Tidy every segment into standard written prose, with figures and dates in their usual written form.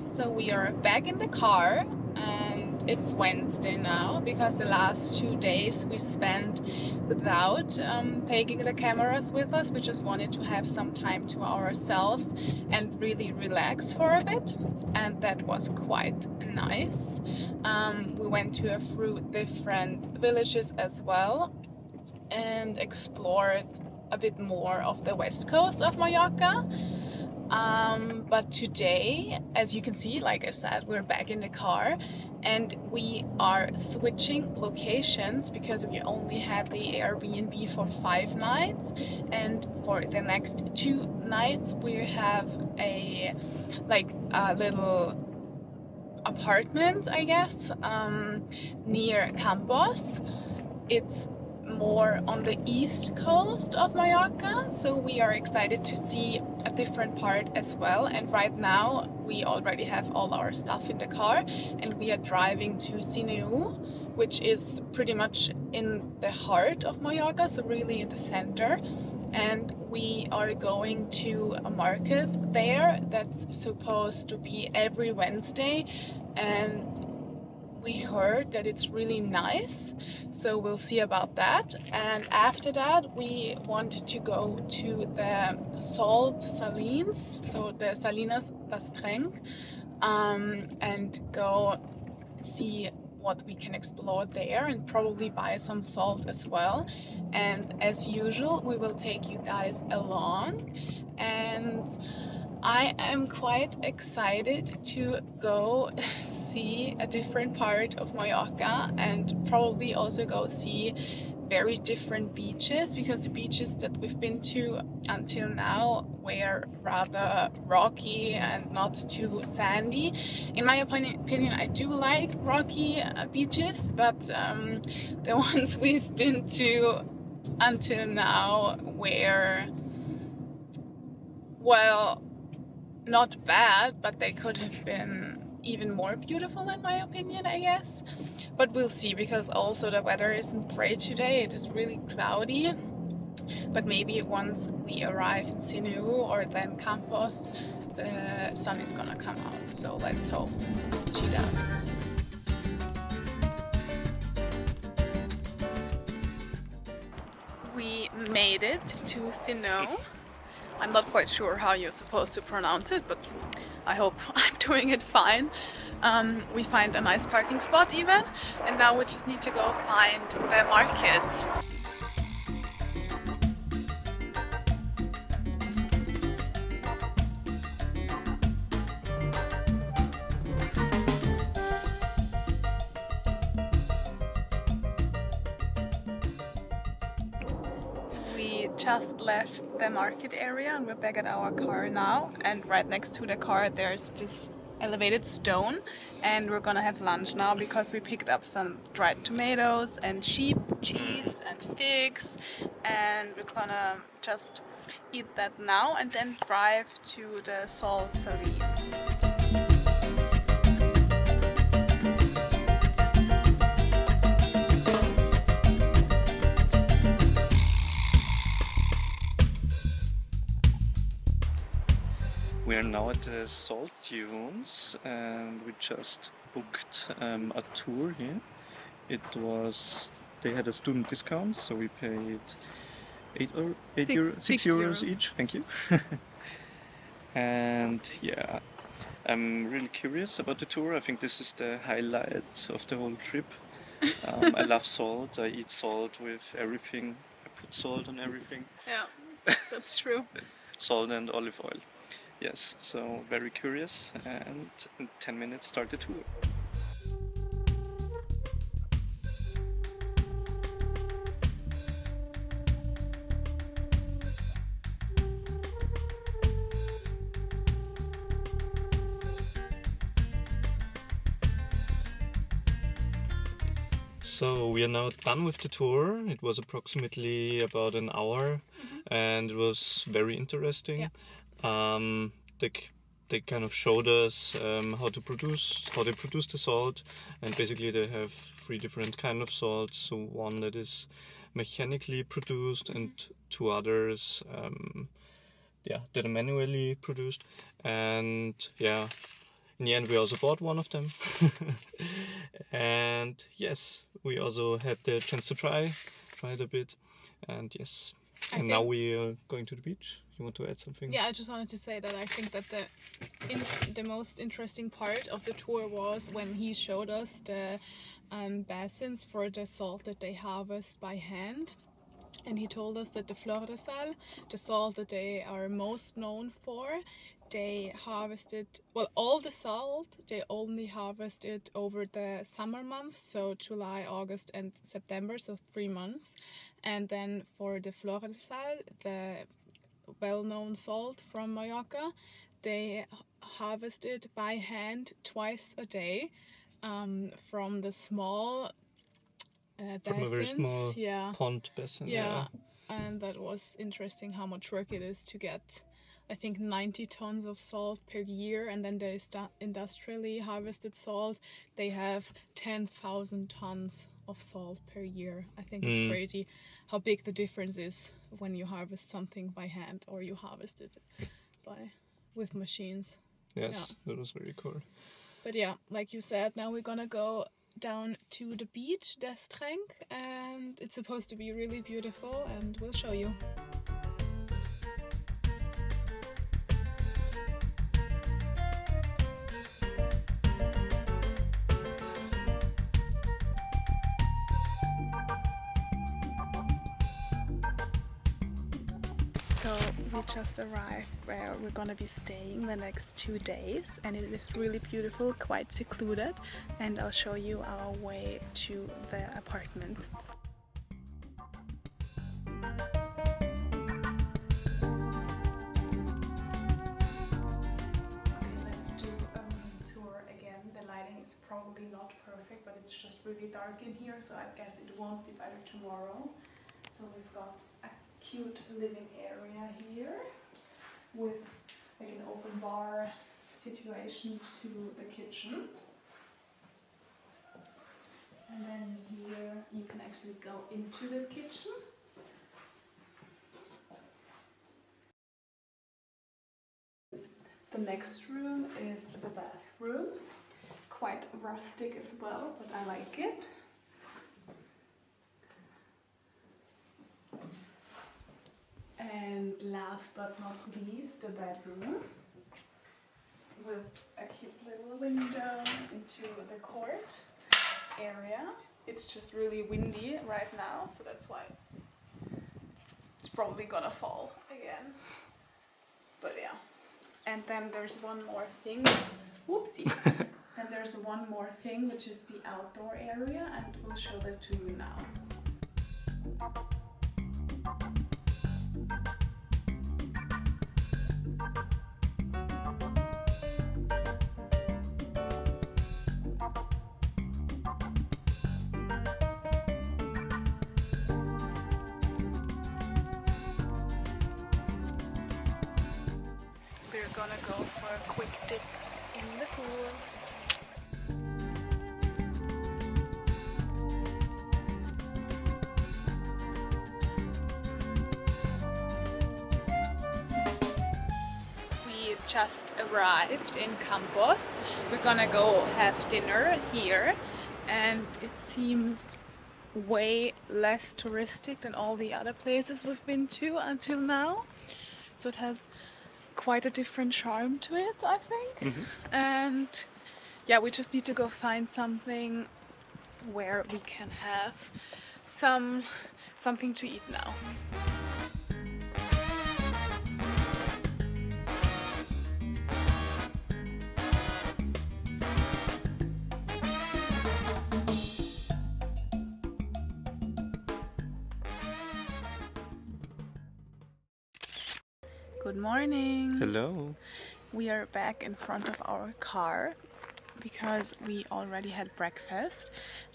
So we are back in the car and it's Wednesday now because the last 2 days we spent without taking the cameras with us. We just wanted to have some time to ourselves and really relax for a bit, and that was quite nice. We went to a few different villages as well and explored a bit more of the west coast of Mallorca. But today, as you can see, like I said, we're back in the car and we are switching locations because we only had the Airbnb for 5 nights, and for the next 2 nights we have a little apartment, I guess, near Campos. It's more on the east coast of Mallorca, so we are excited to see a different part as well. And right now we already have all our stuff in the car and we are driving to Sineu, which is pretty much in the heart of Mallorca, so really in the center. And we are going to a market there that's supposed to be every Wednesday, and we heard that it's really nice, so we'll see about that. And after that we wanted to go to the salt Salines, so the Salines das Trenc, and go see what we can explore there and probably buy some salt as well. And as usual we will take you guys along, and I am quite excited to go see a different part of Mallorca and probably also go see very different beaches, because the beaches that we've been to until now were rather rocky and not too sandy. In my opinion, I do like rocky beaches, but the ones we've been to until now were, well, not bad, but they could have been even more beautiful in my opinion, I guess. But we'll see, because also the weather isn't great today. It is really cloudy, but maybe once we arrive in Sineu or then Campos, the sun is gonna come out, so let's hope she does. We made it to Sineu. I'm not quite sure how you're supposed to pronounce it, but I hope I'm doing it fine. We find a nice parking spot even, and now we just need to go find the market. We just left the market area and we're back at our car now, and right next to the car there's this elevated stone, and we're gonna have lunch now because we picked up some dried tomatoes and sheep cheese and figs, and we're gonna just eat that now and then drive to the salt Salines. We are now at the Salt Dunes and we just booked a tour here. They had a student discount, so we paid 6 euros each, thank you. And yeah, I'm really curious about the tour. I think this is the highlight of the whole trip. I love salt, I eat salt with everything. I put salt on everything. Yeah, that's true. Salt and olive oil. Yes, so very curious, and in 10 minutes start the tour. So we are now done with the tour. It was approximately about an hour, and it was very interesting. They kind of showed us how they produce the salt, and basically they have 3 different kind of salts. So one that is mechanically produced, and 2 others that are manually produced. And in the end we also bought one of them. And yes, we also had the chance to try it a bit, and yes, and now we are going to the beach. You want to add something? Yeah, I just wanted to say that I think that the most interesting part of the tour was when he showed us the basins for the salt that they harvest by hand. And he told us that the fleur de sal, the salt that they are most known for, they harvested, well, all the salt, they only harvested over the summer months, so July, August and September, so 3 months. And then for the fleur de sal, the well-known salt from Mallorca, they harvested by hand twice a day from the small from a very small yeah. pond basin. Yeah, and that was interesting how much work it is to get, I think, 90 tons of salt per year, and then the industrially harvested salt, they have 10,000 tons of salt per year. I think it's crazy how big the difference is when you harvest something by hand or you harvest it with machines. Yes, that was very cool. But yeah, like you said, now we're gonna go down to the beach, des Trenc, and it's supposed to be really beautiful, and we'll show you. So we just arrived where we're gonna be staying the next 2 days, and it is really beautiful, quite secluded, and I'll show you our way to the apartment. Okay, let's do a tour again. The lighting is probably not perfect, but it's just really dark in here, so I guess it won't be better tomorrow. So we've got a cute living area here with like an open bar situation to the kitchen, and then here you can actually go into the kitchen. The next room is the bathroom, quite rustic as well, but I like it. And last but not least, the bedroom with a cute little window into the court area. It's just really windy right now, so that's why it's probably gonna fall again. But yeah. And then there's one more thing. Whoopsie! And there's one more thing, which is the outdoor area, and we'll show that to you now. We're gonna go for a quick dip in the pool. We just arrived in Campos. We're gonna go have dinner here, and it seems way less touristic than all the other places we've been to until now. So it has quite a different charm to it, I think. And yeah, we just need to go find something where we can have something to eat now. Good morning. Hello. We are back in front of our car because we already had breakfast,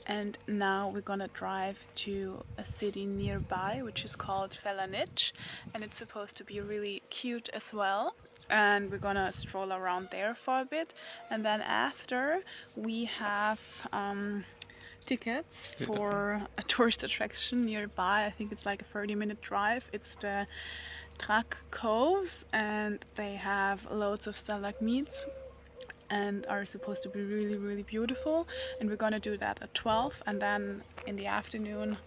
And now we're gonna drive to a city nearby, which is called Felanitx, and it's supposed to be really cute as well. And we're gonna stroll around there for a bit, and then after we have tickets for a tourist attraction nearby. I think it's like a 30-minute drive. It's the Drach Coves, and they have loads of stalagmites and are supposed to be really beautiful, and we're gonna do that at 12, and then in the afternoon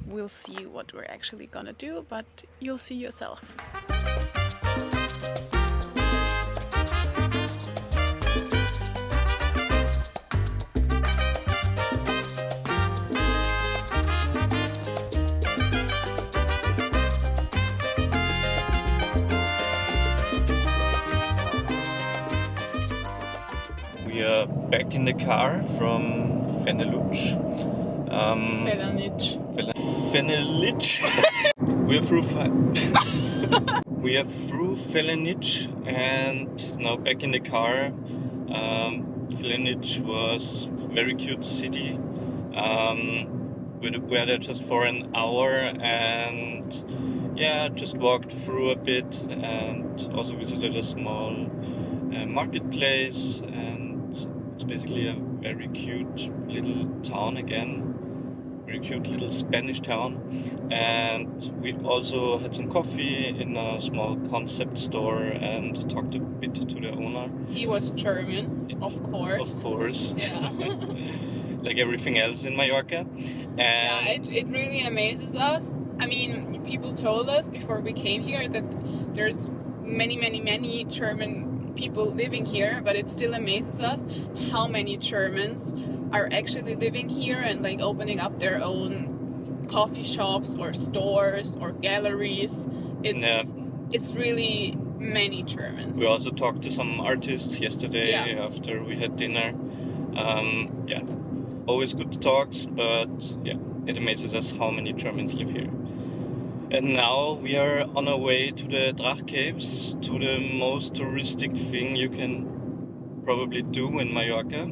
we'll see what we're actually gonna do, but you'll see yourself. We are back in the car from Felanitx. Felanitx. We are through Felanitx and now back in the car. Felanitx was a very cute city. We were there just for an hour and yeah, just walked through a bit and also visited a small marketplace, and it's basically a very cute little town again. Very cute little Spanish town, and we also had some coffee in a small concept store and talked a bit to the owner. He was German, of course. Of course. Yeah. Like everything else in Mallorca. And yeah, it really amazes us. I mean, people told us before we came here that there's many German people living here, but it still amazes us how many Germans are actually living here and like opening up their own coffee shops or stores or galleries. It's really many Germans. We also talked to some artists yesterday after we had dinner. Yeah, always good talks, but yeah, it amazes us how many Germans live here. And now we are on our way to the Drach Caves, to the most touristic thing you can probably do in Mallorca.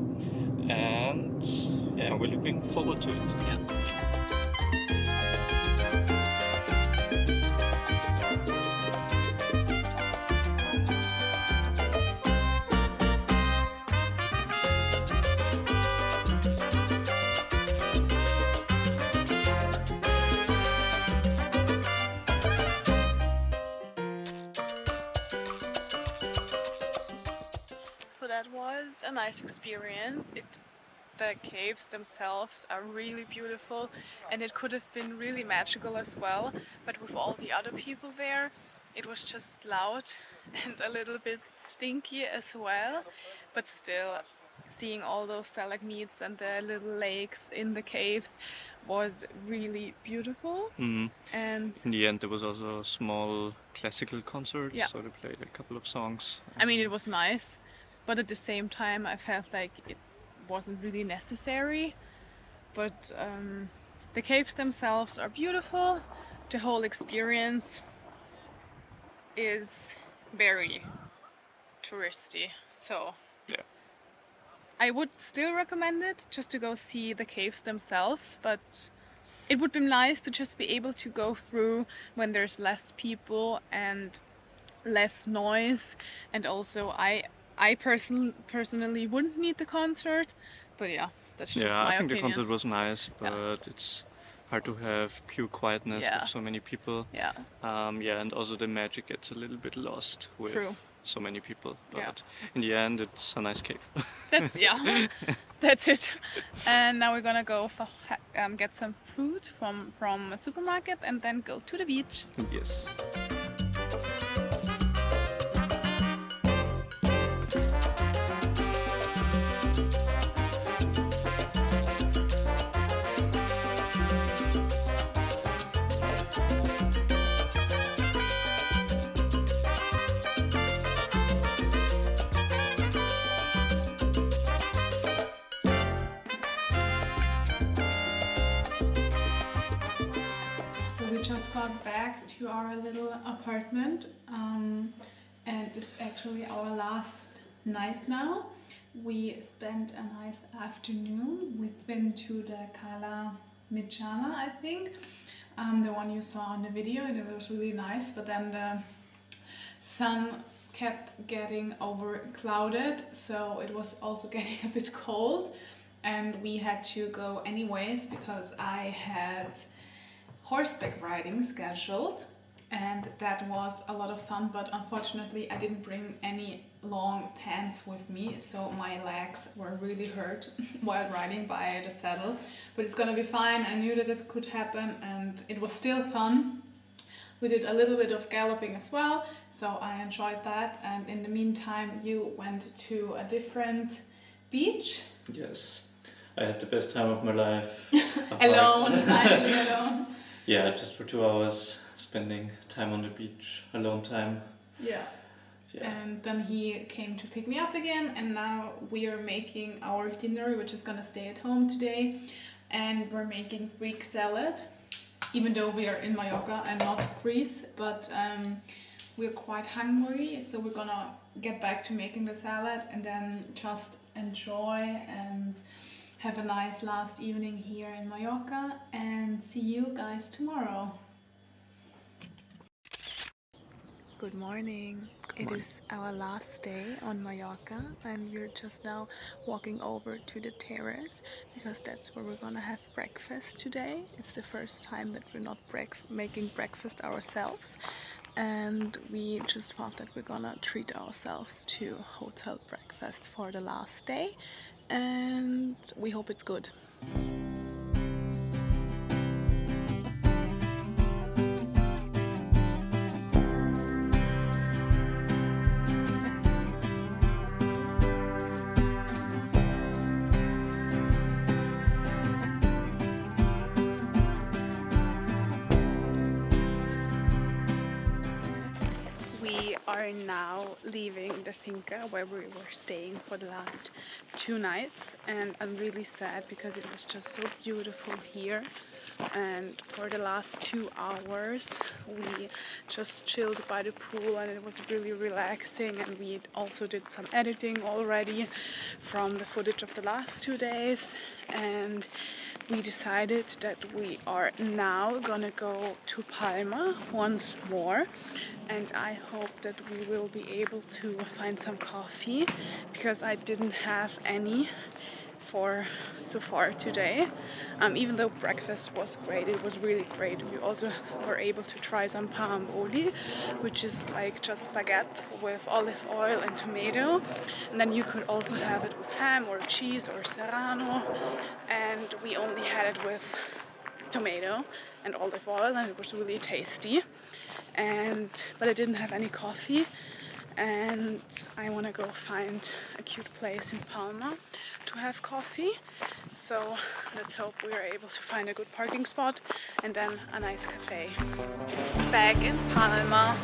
And yeah, we're looking forward to it. Yeah. So that was a nice experience. The caves themselves are really beautiful, and it could have been really magical as well, but with all the other people there it was just loud and a little bit stinky as well, but still seeing all those stalagmites and the little lakes in the caves was really beautiful. Mm-hmm. And in the end there was also a small classical concert, so they played a couple of songs. I mean, it was nice, but at the same time I felt like it wasn't really necessary. But the caves themselves are beautiful. The whole experience is very touristy, so yeah, I would still recommend it just to go see the caves themselves, but it would be nice to just be able to go through when there's less people and less noise. And also I personally wouldn't need the concert, but yeah, that's just my opinion. I think the concert was nice, but it's hard to have pure quietness with so many people. Yeah. And also the magic gets a little bit lost with so many people. But in the end, it's a nice cave. That's that's it. And now we're gonna go for, get some food from a supermarket and then go to the beach. Yes. We just got back to our little apartment, and it's actually our last night now. we spent a nice afternoon. We've been to the Cala Mitjana, I think, the one you saw on the video, and it was really nice, but then the sun kept getting over clouded, so it was also getting a bit cold, and we had to go anyways because I had horseback riding scheduled, and that was a lot of fun, but unfortunately I didn't bring any long pants with me, so my legs were really hurt while riding by the saddle, but it's gonna be fine. I knew that it could happen and it was still fun. We did a little bit of galloping as well, so I enjoyed that, and in the meantime you went to a different beach. Yes, I had the best time of my life. Alone, finally alone. Yeah, just for 2 hours, spending time on the beach, alone time. Yeah. And then he came to pick me up again, and now we are making our dinner, which is gonna stay at home today, and we're making Greek salad, even though we are in Mallorca and not Greece, but we're quite hungry, so we're gonna get back to making the salad and then just enjoy and have a nice last evening here in Mallorca, and see you guys tomorrow. Good morning. It is our last day on Mallorca, and we're just now walking over to the terrace because that's where we're gonna have breakfast today. It's the first time that we're not making breakfast ourselves, and we just thought that we're gonna treat ourselves to hotel breakfast for the last day, and we hope it's good. Are now leaving the finca where we were staying for the last 2 nights, and I'm really sad because it was just so beautiful here, and for the last 2 hours we just chilled by the pool, and it was really relaxing, and we also did some editing already from the footage of the last 2 days, and we decided that we are now gonna go to Palma once more, and I hope that we will be able to find some coffee because I didn't have any for so far today. Even though breakfast was great, it was really great. We also were able to try some palm oli, which is like just baguette with olive oil and tomato, and then you could also have it with ham or cheese or serrano, and we only had it with tomato and olive oil, and it was really tasty. But I didn't have any coffee, and I want to go find a cute place in Palma to have coffee, so let's hope we are able to find a good parking spot and then a nice cafe. Back in Palma.